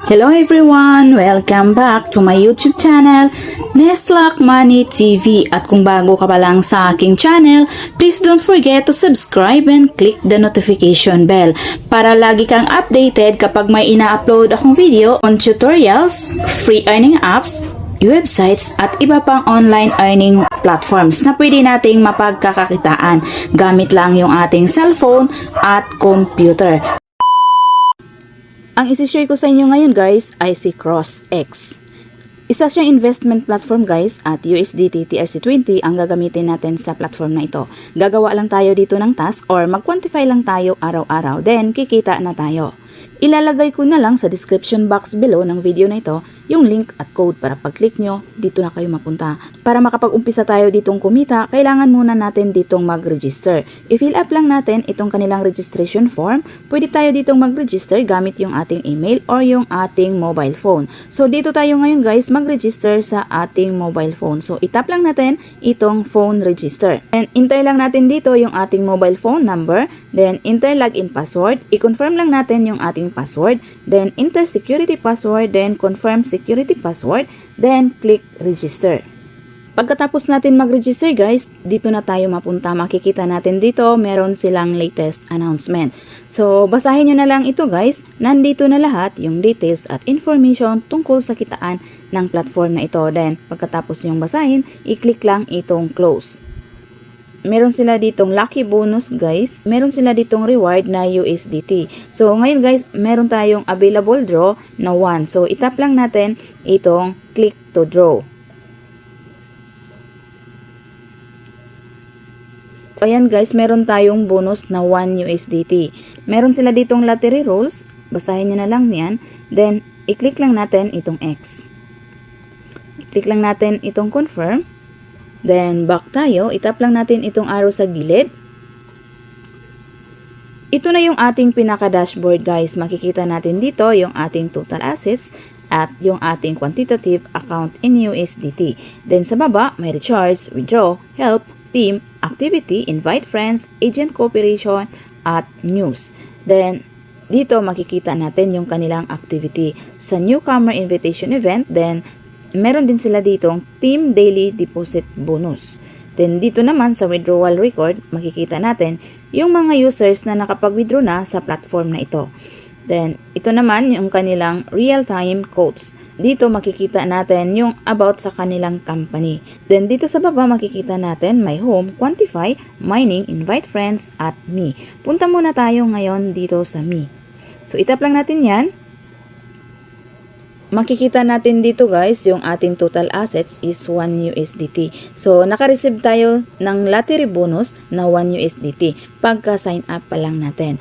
Hello everyone! Welcome back to my YouTube channel, Neslac Money TV. At kung bago ka pa lang sa aking channel, please don't forget to subscribe and click the notification bell para lagi kang updated kapag may ina-upload akong video on tutorials, free earning apps, websites at iba pang online earning platforms na pwede nating mapagkakakitaan gamit lang yung ating cellphone at computer. Ang isi-share ko sa inyo ngayon guys ay si CrossX. Isa siyang investment platform guys at USDT TRC20 ang gagamitin natin sa platform na ito. Gagawa lang tayo dito ng task or mag-quantify lang tayo araw-araw, then kikita na tayo. Ilalagay ko na lang sa description box below ng video na ito yung link at code para pag-click nyo, dito na kayo mapunta. Para makapag-umpisa tayo ditong kumita, kailangan muna natin ditong mag-register. I-fill up lang natin itong kanilang registration form. Pwede tayo ditong mag-register gamit yung ating email or yung ating mobile phone. So dito tayo ngayon guys mag-register sa ating mobile phone. So itap lang natin itong phone register. And enter lang natin dito yung ating mobile phone number. Then enter login password. I-confirm lang natin yung ating password. Then enter security password. Then confirm security password, then click register. Pagkatapos natin mag-register guys, dito na tayo mapunta. Makikita natin dito, meron silang latest announcement. So, basahin nyo na lang ito guys. Nandito na lahat yung details at information tungkol sa kitaan ng platform na ito. Then, pagkatapos yung basahin, i-click lang itong close. Meron sila ditong lucky bonus guys. Meron sila ditong reward na USDT. So ngayon guys, meron tayong available draw na 1. So itap lang natin itong click to draw. So ayan guys, meron tayong bonus na 1 USDT. Meron sila ditong lottery rules. Basahin nyo na lang yan. Then i-click lang natin itong X. I-click lang natin itong confirm. Then, back tayo. Itap lang natin itong arrow sa gilid. Ito na yung ating pinaka-dashboard guys. Makikita natin dito yung ating total assets at yung ating quantitative account in USDT. Then, sa baba, may recharge, withdraw, help, team, activity, invite friends, agent cooperation, at news. Then, dito makikita natin yung kanilang activity. Sa newcomer invitation event, then, meron din sila ditong team daily deposit bonus. Then dito naman sa withdrawal record, makikita natin yung mga users na nakapag-withdraw na sa platform na ito. Then ito naman yung kanilang real-time quotes. Dito makikita natin yung about sa kanilang company. Then dito sa baba makikita natin my home, quantify, mining, invite friends at me. Punta muna tayo ngayon dito sa me. So itap lang natin yan. Makikita natin dito guys, yung ating total assets is 1 USDT. So, naka-receive tayo ng lottery bonus na 1 USDT pagka sign up pa lang natin.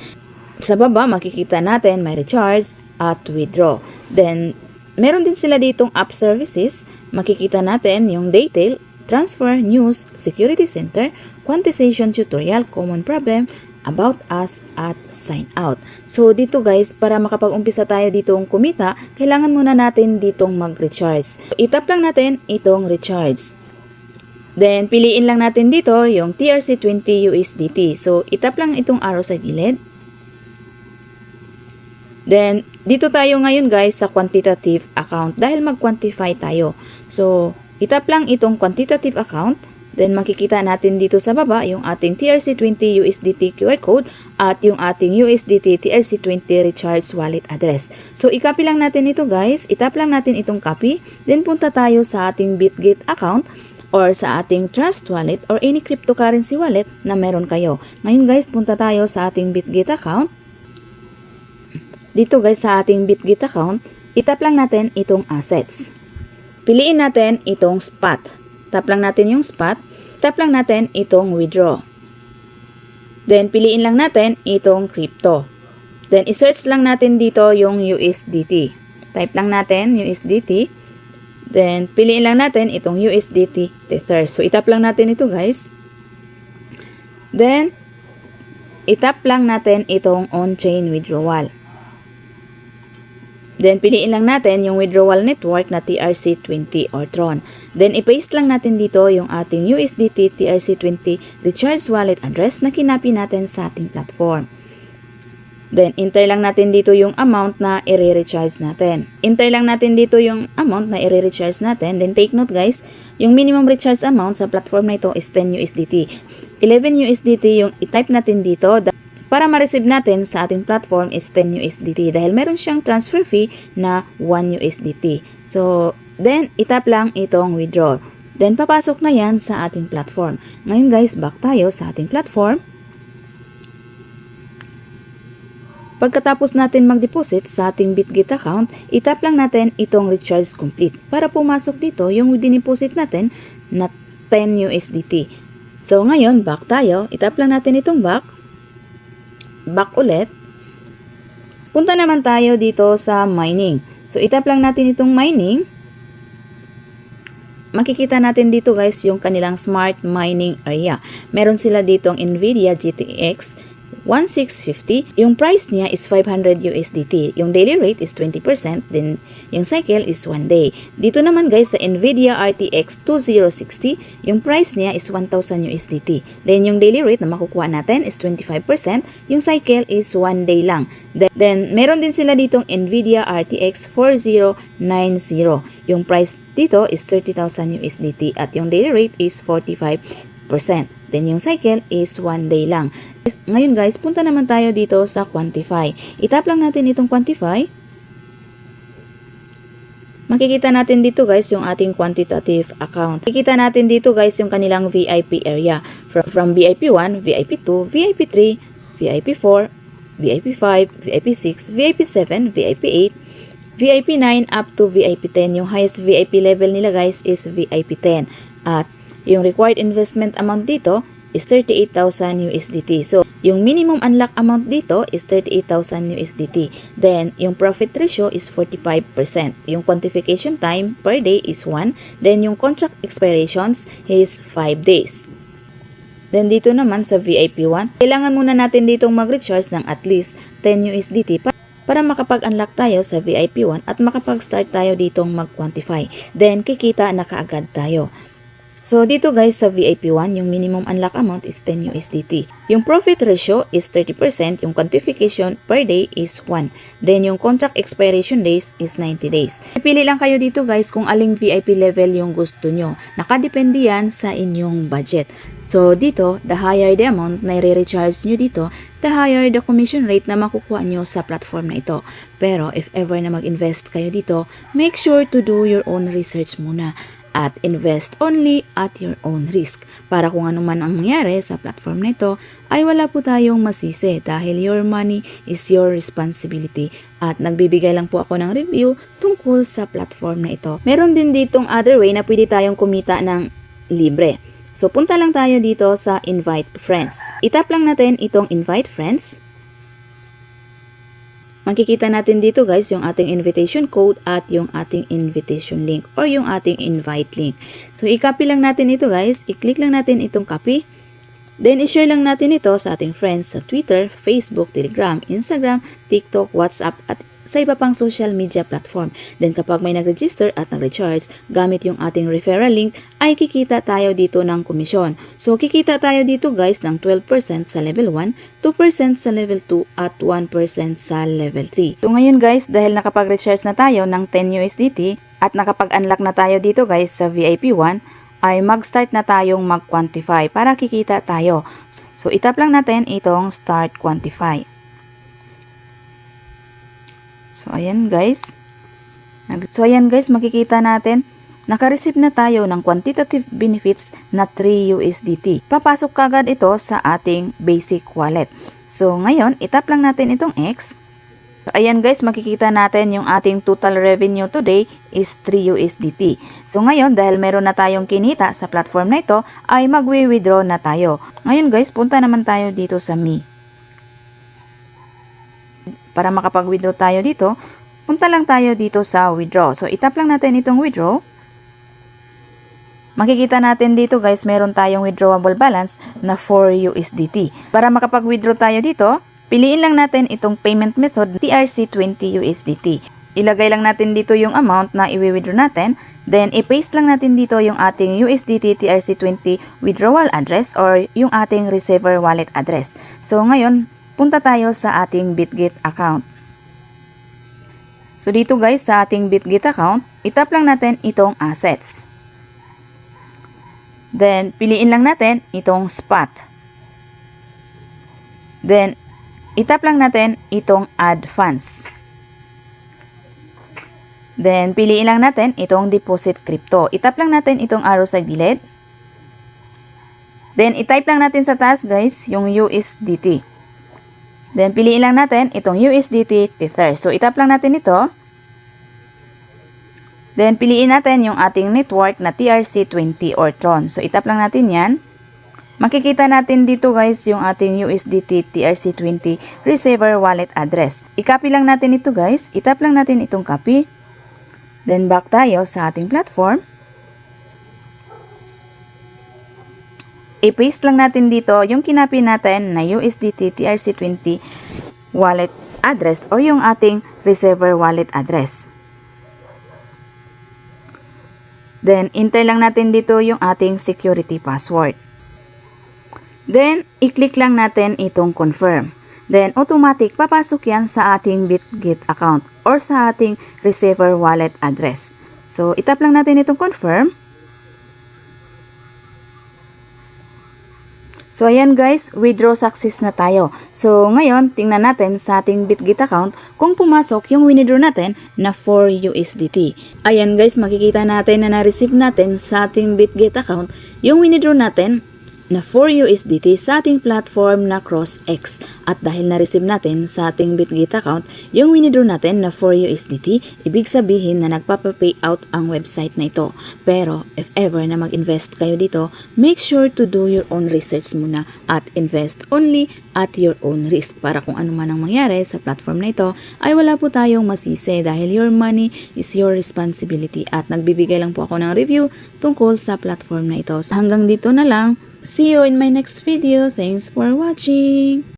Sa baba, makikita natin may recharge at withdraw. Then, meron din sila ditong app services. Makikita natin yung detail, transfer, news, security center, quantization tutorial, common problem, about us at sign out. So dito guys, para makapag-umpisa tayo ditong kumita, kailangan muna natin ditong mag-recharge. Itap lang natin itong recharge. Then piliin lang natin dito yung TRC20 USDT. So itap lang itong arrow sa gilid. Then dito tayo ngayon guys sa quantitative account dahil mag-quantify tayo. So itap lang itong quantitative account. Then makikita natin dito sa baba yung ating TRC20 USDT QR code at yung ating USDT TRC20 recharge wallet address. So i-copy lang natin ito guys, itap lang natin itong copy, then punta tayo sa ating Bitget account or sa ating Trust wallet or any cryptocurrency wallet na meron kayo. Ngayon guys, punta tayo sa ating Bitget account. Dito guys sa ating Bitget account, itap lang natin itong assets. Piliin natin itong spot. Tap lang natin yung spot, tap lang natin itong withdraw. Then, piliin lang natin itong crypto. Then, isearch lang natin dito yung USDT. Type lang natin USDT. Then, piliin lang natin itong USDT Tether. So, itap lang natin ito guys. Then, itap lang natin itong on-chain withdrawal. Then, piliin lang natin yung withdrawal network na TRC20 or Tron. Then, i-paste lang natin dito yung ating USDT TRC20 recharge wallet address na kinapi natin sa ating platform. Then, enter lang natin dito yung amount na i-recharge natin. Enter lang natin dito yung amount na i-recharge natin. Then, take note guys, yung minimum recharge amount sa platform na ito is 10 USDT. 11 USDT yung i-type natin dito. Para ma-receive natin sa ating platform is 10 USDT dahil meron siyang transfer fee na 1 USDT. So, then, itap lang itong withdraw. Then, papasok na yan sa ating platform. Ngayon guys, back tayo sa ating platform. Pagkatapos natin mag-deposit sa ating Bitget account, itap lang natin itong recharge complete para pumasok dito yung dineposit natin na 10 USDT. So ngayon, back tayo. Itap lang natin itong back. Back ulit. Punta naman tayo dito sa mining. So itap lang natin itong mining. Makikita natin dito guys yung kanilang smart mining area. Meron sila ditong Nvidia GTX 1650. Yung price niya is 500 USDT. Yung daily rate is 20%. Then, yung cycle is 1 day. Dito naman guys sa Nvidia RTX 2060, yung price niya is 1000 USDT. Then, yung daily rate na makukuha natin is 25%. Yung cycle is 1 day lang. Then, meron din sila ditong Nvidia RTX 4090. Yung price dito is 30,000 USDT at yung daily rate is 45%. Then, yung cycle is 1 day lang. Ngayon guys, punta naman tayo dito sa Quantify. Itap lang natin itong Quantify. Makikita natin dito guys yung ating quantitative account. Makikita natin dito guys yung kanilang VIP area. From VIP 1, VIP 2, VIP 3, VIP 4, VIP 5, VIP 6, VIP 7, VIP 8, VIP 9 up to VIP 10. Yung highest VIP level nila guys is VIP 10. At yung required investment amount dito is 38,000 USDT. So, yung minimum unlock amount dito is 38,000 USDT. Then, yung profit ratio is 45%. Yung quantification time per day is 1. Then, yung contract expirations is 5 days. Then, dito naman sa VIP 1, kailangan muna natin ditong mag-recharge ng at least 10 USDT para makapag-unlock tayo sa VIP 1 at makapag-start tayo ditong mag-quantify. Then, kikita na kaagad tayo. So, dito guys sa VIP 1, yung minimum unlock amount is 10 USDT. Yung profit ratio is 30%, yung quantification per day is 1. Then, yung contract expiration days is 90 days. Pili lang kayo dito guys kung aling VIP level yung gusto nyo. Nakadepende yan sa inyong budget. So, dito, the higher the amount na i-recharge nyo dito, the higher the commission rate na makukuha nyo sa platform na ito. Pero, if ever na mag-invest kayo dito, make sure to do your own research muna. At invest only at your own risk. Para kung ano man ang mangyari sa platform na ito, ay wala po tayong masisi dahil your money is your responsibility. At nagbibigay lang po ako ng review tungkol sa platform na ito. Meron din ditong other way na pwede tayong kumita ng libre. So punta lang tayo dito sa Invite Friends. Itap lang natin itong Invite Friends. Makikita natin dito guys yung ating invitation code at yung ating invitation link or yung ating invite link. So i-copy lang natin ito guys, i-click lang natin itong copy. Then i-share lang natin ito sa ating friends sa Twitter, Facebook, Telegram, Instagram, TikTok, WhatsApp at sa iba pang social media platform. Then kapag may nag-register at nag-recharge gamit yung ating referral link ay kikita tayo dito ng komisyon. So kikita tayo dito guys ng 12% sa level 1, 2% sa level 2 at 1% sa level 3. So ngayon guys, dahil nakapag-recharge na tayo ng 10 USDT at nakapag-unlock na tayo dito guys sa VIP 1, ay mag-start na tayong mag-quantify para kikita tayo. So itap lang natin itong start quantify. So, ayan guys. Makikita natin, naka-receive na tayo ng quantitative benefits na 3 USDT. Papasok kagad ito sa ating basic wallet. So, ngayon, itap lang natin itong X. So, ayan guys, makikita natin yung ating total revenue today is 3 USDT. So, ngayon, dahil meron na tayong kinita sa platform na ito, ay magwi-withdraw na tayo. Ngayon guys, punta naman tayo dito sa Me. Para makapag-withdraw tayo dito, punta lang tayo dito sa withdraw. So, itap lang natin itong withdraw. Makikita natin dito guys, meron tayong withdrawable balance na 4 USDT. Para makapag-withdraw tayo dito, piliin lang natin itong payment method TRC20 USDT. Ilagay lang natin dito yung amount na i-withdraw natin. Then, i-paste lang natin dito yung ating USDT TRC20 withdrawal address or yung ating receiver wallet address. So, ngayon, punta tayo sa ating Bitget account. So dito guys, sa ating Bitget account, itap lang natin itong assets. Then, piliin lang natin itong spot. Then, itap lang natin itong add funds. Then, piliin lang natin itong deposit crypto. Itap lang natin itong arrow sa gilid. Then, itype lang natin sa taas guys, yung USDT. Then, piliin lang natin itong USDT Tether. So, itap lang natin ito. Then, piliin natin yung ating network na TRC20 or Tron. So, itap lang natin yan. Makikita natin dito guys yung ating USDT TRC20 receiver wallet address. I-copy lang natin ito guys. Itap lang natin itong copy. Then, back tayo sa ating platform. I-paste lang natin dito yung kinapi natin na USDT TRC20 wallet address or yung ating receiver wallet address. Then, enter lang natin dito yung ating security password. Then, i-click lang natin itong confirm. Then, automatic papasok yan sa ating Bitget account or sa ating receiver wallet address. So, itap lang natin itong confirm. So, ayan guys, withdraw success na tayo. So, ngayon, tingnan natin sa ating Bitget account kung pumasok yung withdraw natin na 4 USDT. Ayan guys, makikita natin na na-receive natin sa ating Bitget account yung withdraw natin na 4 USDT sa ating platform na CrossX. At dahil na-receive natin sa ating Bitget account yung withdraw natin na 4 USDT, ibig sabihin na nagpapa-payout ang website na ito. Pero if ever na mag-invest kayo dito, make sure to do your own research muna at invest only at your own risk para kung ano man ang mangyari sa platform na ito ay wala po tayong masisi dahil your money is your responsibility at nagbibigay lang po ako ng review tungkol sa platform na ito. So, hanggang dito na lang. See you in my next video. Thanks for watching.